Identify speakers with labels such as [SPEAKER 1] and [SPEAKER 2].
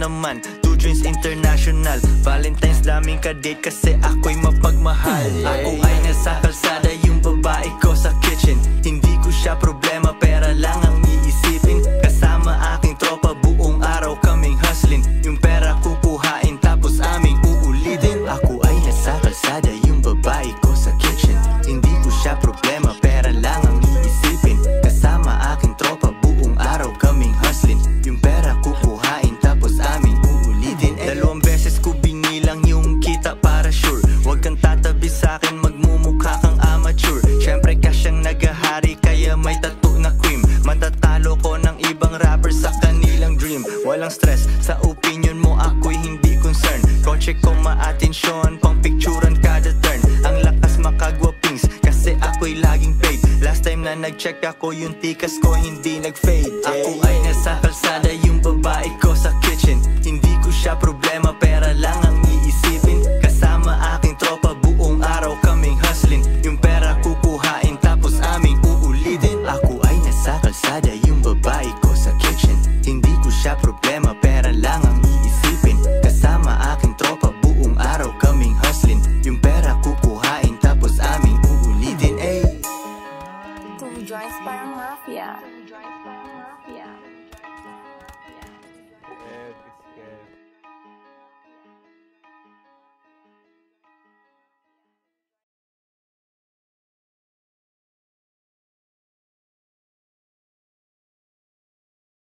[SPEAKER 1] naman, 2 drinks international. Valentine's daming ka-date kasi ako'y mapagmahal. Ako ay nasa kalsada, yung babae ko sa kitchen. Hindi ko siya problema, pera lang ang iisipin. Kasama aking tropa, buong araw kaming hustling. Yung pera kukuhain tapos aming uulitin. Ako ay nasa kalsada, yung babae ko sa kitchen. Hindi ko siya problema, pera lang ang iisipin. Kasama aking tropa, buong araw kaming hustling. Yung pera kukuhain tapos aming uulitin. 2 beses ko binilang yung kita para sure. Huwag kang tatabi sa'kin, magmumukha kang amateur. Syempre ka siyang nagahari, kaya may tattoo na cream. Matatalo ko ng ibang rapper sa kanilang dream. Walang stress, sa opinion mo ako'y hindi concern. Kotse ko maatensyon, pang picturean kada turn. Ang lakas makagwapings, kasi ako'y laging paid. Last time na nag-check ako, yung tikas ko hindi nag-fade. Ako ay nasa kalsada, yung babae ko sa kitchen. Hindi ko siya